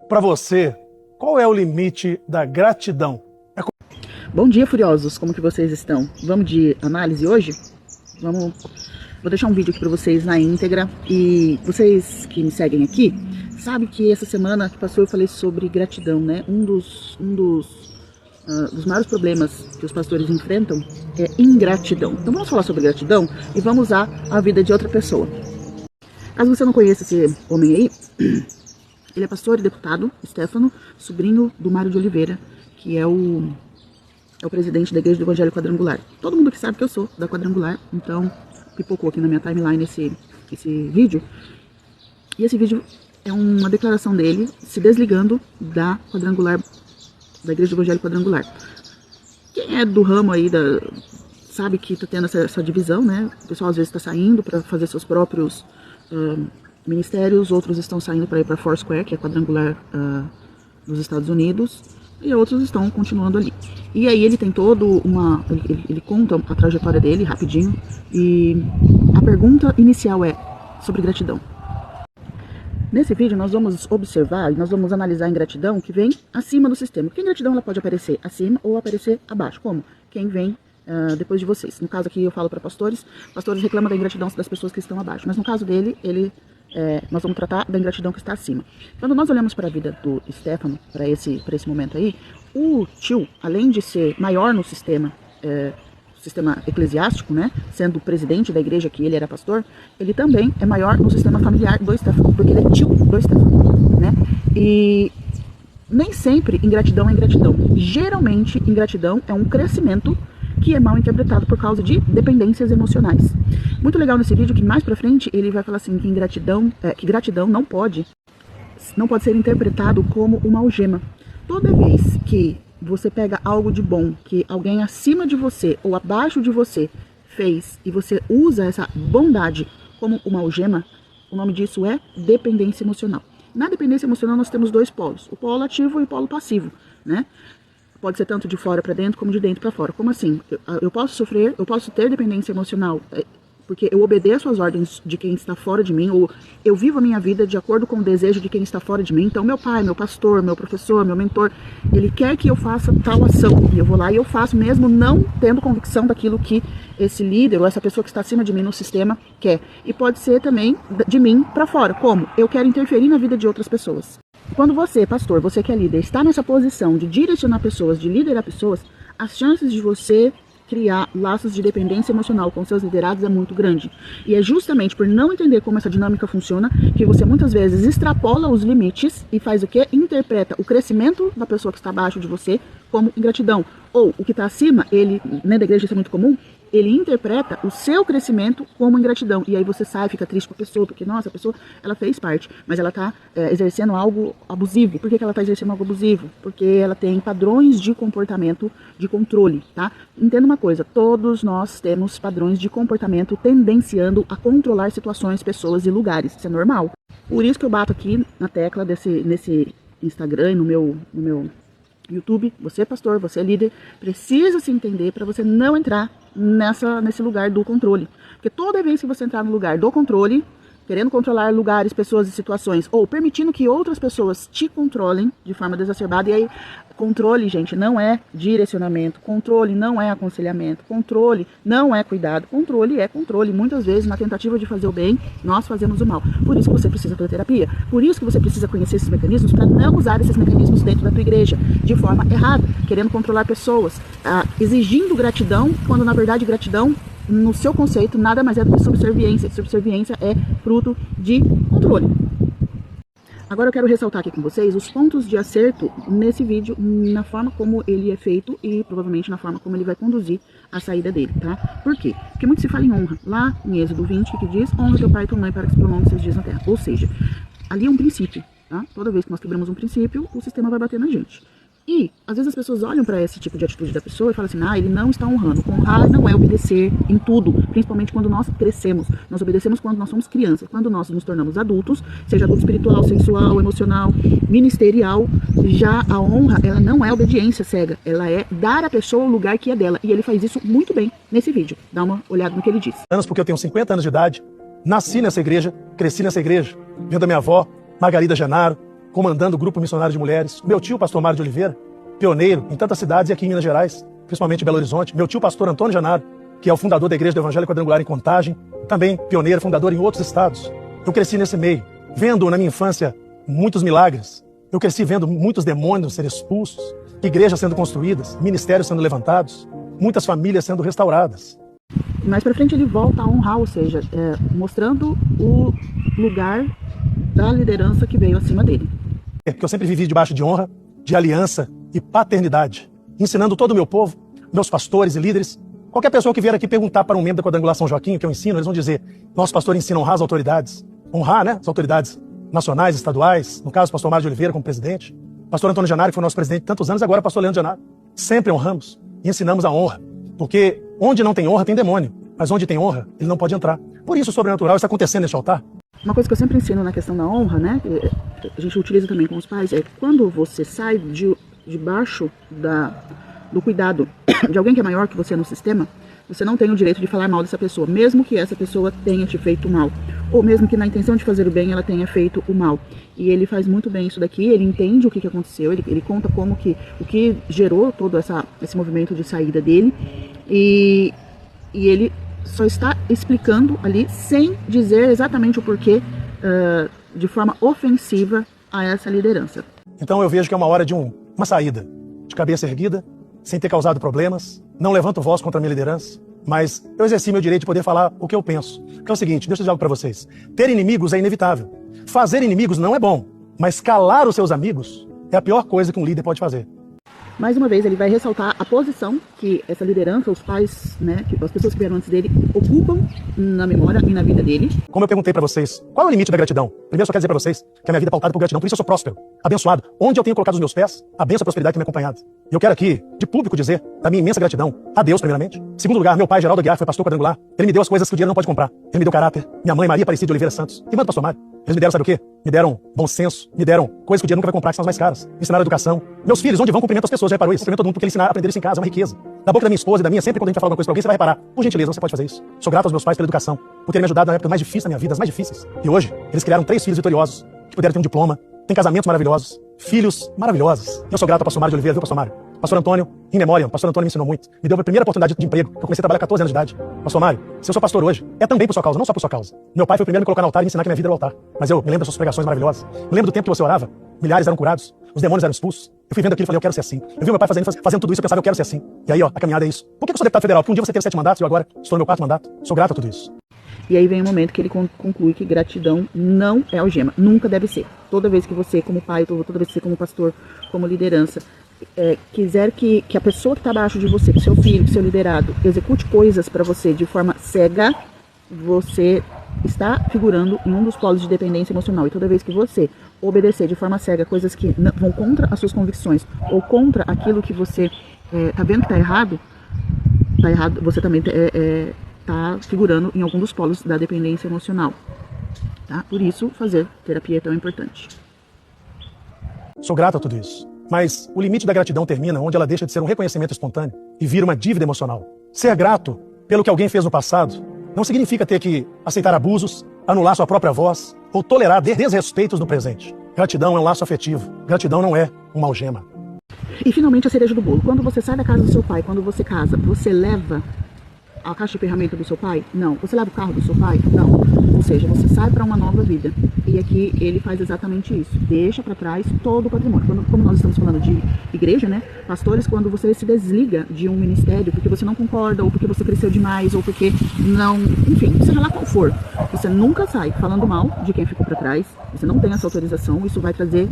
Para você, qual é o limite da gratidão? Bom dia, furiosos! Como que vocês estão? Vamos de análise hoje? Vou deixar um vídeo aqui para vocês na íntegra. E vocês que me seguem aqui, sabem que essa semana que passou eu falei sobre gratidão, né? Um dos maiores problemas que os pastores enfrentam é ingratidão. Então vamos falar sobre gratidão e vamos usar a vida de outra pessoa. Caso você não conheça esse homem aí, ele é pastor e deputado, Stefano, sobrinho do Mário de Oliveira, que é o presidente da Igreja do Evangelho Quadrangular. Todo mundo que sabe que eu sou da Quadrangular, então pipocou aqui na minha timeline esse vídeo. E esse vídeo é uma declaração dele se desligando da Quadrangular, da Igreja do Evangelho Quadrangular. Quem é do ramo aí, sabe que tá tendo essa divisão, né? O pessoal às vezes está saindo para fazer seus próprios ministérios, outros estão saindo para ir para Foursquare, que é Quadrangular dos Estados Unidos, e outros estão continuando ali. E aí ele tem ele conta a trajetória dele rapidinho, e a pergunta inicial é sobre gratidão. Nesse vídeo nós vamos observar e nós vamos analisar a ingratidão que vem acima do sistema. Porque a ingratidão ela pode aparecer acima ou aparecer abaixo, como quem vem depois de vocês. No caso aqui eu falo para pastores reclamam da ingratidão das pessoas que estão abaixo, mas no caso dele, nós vamos tratar da ingratidão que está acima. Quando nós olhamos para a vida do Stefano, para esse momento aí, o tio, além de ser maior no sistema eclesiástico, né, sendo o presidente da igreja que ele era pastor, ele também é maior no sistema familiar do Stefano, porque ele é tio do Stefano, né? E nem sempre ingratidão é ingratidão. Geralmente, ingratidão é um crescimento que é mal interpretado por causa de dependências emocionais. Muito legal nesse vídeo que mais pra frente ele vai falar assim que gratidão não pode ser interpretado como uma algema. Toda vez que você pega algo de bom que alguém acima de você ou abaixo de você fez e você usa essa bondade como uma algema, o nome disso é dependência emocional. Na dependência emocional nós temos dois polos, o polo ativo e o polo passivo, né? Pode ser tanto de fora para dentro como de dentro para fora. Como assim? Eu posso ter dependência emocional porque eu obedeço às ordens de quem está fora de mim, ou eu vivo a minha vida de acordo com o desejo de quem está fora de mim. Então meu pai, meu pastor, meu professor, meu mentor, ele quer que eu faça tal ação, e eu vou lá e eu faço mesmo não tendo convicção daquilo que esse líder ou essa pessoa que está acima de mim no sistema quer. E pode ser também de mim para fora, como eu quero interferir na vida de outras pessoas. Quando você, pastor, você que é líder, está nessa posição de direcionar pessoas, de liderar pessoas, as chances de você criar laços de dependência emocional com seus liderados é muito grande. E é justamente por não entender como essa dinâmica funciona que você muitas vezes extrapola os limites e faz o quê? Interpreta o crescimento da pessoa que está abaixo de você como ingratidão. Ou o que está acima, da igreja isso é muito comum, ele interpreta o seu crescimento como ingratidão. E aí você sai, fica triste com a pessoa, porque, nossa, a pessoa, ela fez parte, mas ela está exercendo algo abusivo. Por que ela está exercendo algo abusivo? Porque ela tem padrões de comportamento de controle, tá? Entenda uma coisa, todos nós temos padrões de comportamento tendenciando a controlar situações, pessoas e lugares. Isso é normal. Por isso que eu bato aqui na tecla nesse Instagram e no meu YouTube, você pastor, você líder, precisa se entender para você não entrar nesse lugar do controle. Porque toda vez que você entrar no lugar do controle, querendo controlar lugares, pessoas e situações, ou permitindo que outras pessoas te controlem de forma desacerbada, e aí controle, gente, não é direcionamento, controle não é aconselhamento, controle não é cuidado, controle é controle. Muitas vezes, na tentativa de fazer o bem, nós fazemos o mal. Por isso que você precisa fazer terapia, por isso que você precisa conhecer esses mecanismos para não usar esses mecanismos dentro da tua igreja, de forma errada, querendo controlar pessoas, exigindo gratidão, quando na verdade gratidão, no seu conceito, nada mais é do que subserviência. Subserviência é fruto de controle. Agora eu quero ressaltar aqui com vocês os pontos de acerto nesse vídeo, na forma como ele é feito e provavelmente na forma como ele vai conduzir a saída dele, tá? Por quê? Porque muito se fala em honra. Lá em Êxodo 20, que diz: honra teu pai e tua mãe para que se prolongue seus dias na terra. Ou seja, ali é um princípio, tá? Toda vez que nós quebramos um princípio, o sistema vai bater na gente. E, às vezes as pessoas olham para esse tipo de atitude da pessoa e falam assim, ele não está honrando. Honrar não é obedecer em tudo, principalmente quando nós crescemos. Nós obedecemos quando nós somos crianças. Quando nós nos tornamos adultos, seja adulto espiritual, sexual, emocional, ministerial, já a honra, ela não é obediência cega. Ela é dar à pessoa o lugar que é dela. E ele faz isso muito bem nesse vídeo. Dá uma olhada no que ele diz. Porque eu tenho 50 anos de idade, nasci nessa igreja, cresci nessa igreja, vendo a minha avó, Margarida Genaro, comandando o Grupo Missionário de Mulheres. Meu tio, pastor Mário de Oliveira, pioneiro em tantas cidades e aqui em Minas Gerais, principalmente em Belo Horizonte. Meu tio, pastor Antônio Janaro, que é o fundador da Igreja do Evangelho Quadrangular em Contagem, também pioneiro, fundador em outros estados. Eu cresci nesse meio, vendo na minha infância muitos milagres. Eu cresci vendo muitos demônios serem expulsos, igrejas sendo construídas, ministérios sendo levantados, muitas famílias sendo restauradas. Mais para frente ele volta a honrar, ou seja, mostrando o lugar da liderança que veio acima dele. Porque eu sempre vivi debaixo de honra, de aliança e paternidade, ensinando todo o meu povo, meus pastores e líderes. Qualquer pessoa que vier aqui perguntar para um membro da Quadrangular São Joaquim o que eu ensino, eles vão dizer: nosso pastor ensina a honrar as autoridades. Honrar, né? As autoridades nacionais, estaduais, no caso o pastor Mário de Oliveira como presidente, pastor Antônio Janaro, que foi nosso presidente tantos anos, agora pastor Leandro Janaro. Sempre honramos e ensinamos a honra, porque onde não tem honra tem demônio, mas onde tem honra ele não pode entrar. Por isso o sobrenatural está acontecendo neste altar. Uma coisa que eu sempre ensino na questão da honra, né, que a gente utiliza também com os pais, é quando você sai debaixo do cuidado de alguém que é maior que você no sistema, você não tem o direito de falar mal dessa pessoa, mesmo que essa pessoa tenha te feito mal, ou mesmo que na intenção de fazer o bem ela tenha feito o mal. E ele faz muito bem isso daqui, ele entende o que aconteceu, ele conta como que o que gerou todo esse movimento de saída dele, e ele só está explicando ali sem dizer exatamente o porquê de forma ofensiva a essa liderança. Então eu vejo que é uma hora de uma saída, de cabeça erguida, sem ter causado problemas. Não levanto voz contra a minha liderança, mas eu exerci meu direito de poder falar o que eu penso. Que é o seguinte, deixa eu dizer algo para vocês. Ter inimigos é inevitável. Fazer inimigos não é bom, mas calar os seus amigos é a pior coisa que um líder pode fazer. Mais uma vez, ele vai ressaltar a posição que essa liderança, os pais, né, que as pessoas que vieram antes dele, ocupam na memória e na vida dele. Como eu perguntei para vocês, qual é o limite da gratidão? Primeiro, só quero dizer para vocês que a minha vida é pautada por gratidão, por isso eu sou próspero, abençoado. Onde eu tenho colocado os meus pés, a bênção e a prosperidade tem me acompanhado. E eu quero aqui, de público, dizer da minha imensa gratidão a Deus, primeiramente. Em segundo lugar, meu pai, Geraldo Aguiar, foi pastor quadrangular. Ele me deu as coisas que o dinheiro não pode comprar. Ele me deu caráter. Minha mãe, Maria Aparecida de Oliveira Santos. E manda, pastor Mário. Eles me deram, sabe o quê? Me deram bom senso, me deram coisas que o dinheiro nunca vai comprar, que são as mais caras. Me ensinaram educação. Meus filhos, onde vão, cumprimentam as pessoas, já reparou isso? Cumprimentam todo mundo porque eles ensinaram a aprender isso em casa, é uma riqueza. Da boca da minha esposa e da minha, sempre quando a gente vai falar alguma coisa pra alguém, você vai reparar. Por gentileza, você pode fazer isso. Sou grato aos meus pais pela educação, por terem me ajudado na época mais difícil da minha vida, as mais difíceis. E hoje, eles criaram 3 filhos vitoriosos, que puderam ter um diploma, têm casamentos maravilhosos, filhos maravilhosos. Eu sou grato ao pastor Mário de Oliveira, viu, pastor Mário? Pastor Antônio, em memória, pastor Antônio me ensinou muito. Me deu a primeira oportunidade de emprego, que eu comecei a trabalhar com 14 anos de idade. Pastor Mário, se eu sou pastor hoje, é também por sua causa, não só por sua causa. Meu pai foi o primeiro a me colocar no altar e me ensinar que minha vida era o altar. Mas eu me lembro das suas pregações maravilhosas. Me lembro do tempo que você orava, milhares eram curados, os demônios eram expulsos. Eu fui vendo aquilo e falei, eu quero ser assim. Eu vi meu pai fazendo tudo isso, eu pensava, eu quero ser assim. E aí, ó, a caminhada é isso. Por que eu sou deputado federal? Porque um dia você teve 7 mandatos e eu agora estou no meu 4º mandato. Sou grato a tudo isso. E aí vem o momento que ele conclui que gratidão não é algema, nunca deve ser. Toda vez que você, como pai, toda vez que você, como pastor, como liderança, quiser que a pessoa que está abaixo de você, que seu filho, que seu liderado, execute coisas para você de forma cega, você está figurando em um dos polos de dependência emocional. E toda vez que você obedecer de forma cega coisas que vão contra as suas convicções ou contra aquilo que você está vendo que está errado, você também está figurando em algum dos polos da dependência emocional. Tá? Por isso, fazer terapia é tão importante. Sou grato a tudo isso. Mas o limite da gratidão termina onde ela deixa de ser um reconhecimento espontâneo e vira uma dívida emocional. Ser grato pelo que alguém fez no passado não significa ter que aceitar abusos, anular sua própria voz ou tolerar desrespeitos no presente. Gratidão é um laço afetivo. Gratidão não é uma algema. E finalmente a cereja do bolo. Quando você sai da casa do seu pai, quando você casa, você leva a caixa de ferramenta do seu pai? Não. Você leva o carro do seu pai? Não. Ou seja, você sai para uma nova vida. E aqui ele faz exatamente isso. Deixa para trás todo o patrimônio. Como nós estamos falando de igreja, né? Pastores, quando você se desliga de um ministério porque você não concorda, ou porque você cresceu demais, ou porque não... Enfim, seja lá qual for. Você nunca sai falando mal de quem ficou para trás. Você não tem essa autorização. Isso vai trazer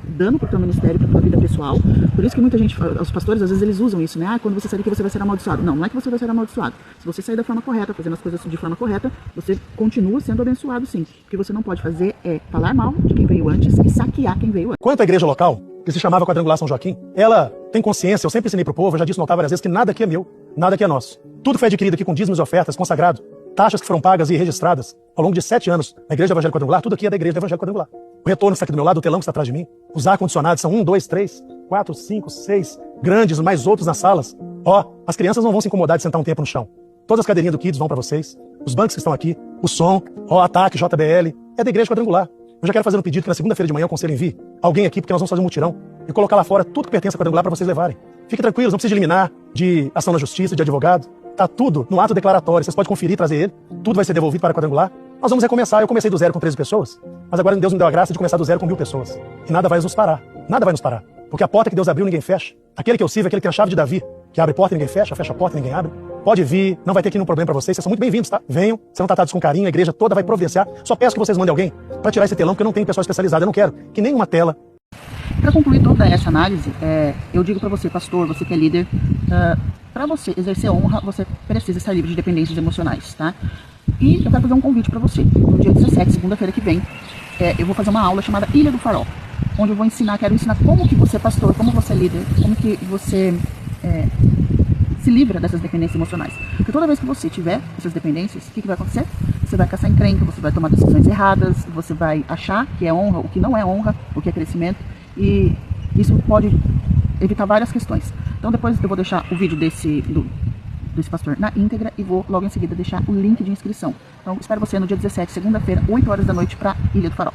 dano para o teu ministério, para a tua vida pessoal. Por isso que muita gente, os pastores, às vezes eles usam isso, né? Quando você sair daqui, você vai ser amaldiçoado. Não, não é que você vai ser amaldiçoado. Se você sair da forma correta, fazendo as coisas de forma correta, você continua sendo abençoado, sim. O que você não pode fazer é falar mal de quem veio antes e saquear quem veio antes. Quanto à igreja local, que se chamava Quadrangular São Joaquim, ela tem consciência, eu sempre ensinei pro povo, eu já disse no altar várias vezes, que nada aqui é meu, nada aqui é nosso. Tudo foi adquirido aqui com dízimos e ofertas, consagrado, taxas que foram pagas e registradas ao longo de 7 anos na Igreja do Evangelho Quadrangular, tudo aqui é da Igreja do Evangelho Quadrangular. O retorno está aqui do meu lado, o telão que está atrás de mim, os ar-condicionados são 1, 2, 3, 4, 5, 6, grandes, mais outros nas salas. Ó, as crianças não vão se incomodar de sentar um tempo no chão. Todas as cadeirinhas do Kids vão para vocês, os bancos que estão aqui, o som, ó, Ataque, JBL, é da Igreja Quadrangular. Eu já quero fazer um pedido que na segunda-feira de manhã o conselho envie alguém aqui, porque nós vamos fazer um mutirão e colocar lá fora tudo que pertence a Quadrangular para vocês levarem. Fiquem tranquilos, não precisa de liminar, de ação na justiça, de advogado. Tá tudo no ato declaratório, vocês podem conferir e trazer ele. Tudo vai ser devolvido para a Quadrangular. Nós vamos recomeçar. Eu comecei do zero com 13 pessoas, mas agora Deus me deu a graça de começar do zero com 1000 pessoas. E nada vai nos parar. Nada vai nos parar. Porque a porta que Deus abriu, ninguém fecha. Aquele que eu sirvo, aquele que tem a chave de Davi, que abre porta e ninguém fecha, fecha a porta e ninguém abre. Pode vir, não vai ter aqui nenhum problema para vocês. Vocês são muito bem-vindos, tá? Venham, serão tratados com carinho, a igreja toda vai providenciar. Só peço que vocês mandem alguém para tirar esse telão, porque eu não tenho pessoal especializado. Eu não quero que nenhuma tela. Para concluir toda essa análise, eu digo para você, pastor, você que é líder, para você exercer honra, você precisa estar livre de dependências emocionais, tá? E eu quero fazer um convite para você. No dia 17, segunda-feira que vem, eu vou fazer uma aula chamada Ilha do Farol, onde eu vou quero ensinar como que você é pastor, como você é líder, como que você se livra dessas dependências emocionais. Porque toda vez que você tiver essas dependências, o que vai acontecer? Você vai caçar encrenca, você vai tomar decisões erradas, você vai achar que é honra, o que não é honra, o que é crescimento, e isso pode evitar várias questões. Então depois eu vou deixar o vídeo desse pastor na íntegra e vou logo em seguida deixar o link de inscrição. Então espero você no dia 17, segunda-feira, 8 horas da noite, para Ilha do Farol.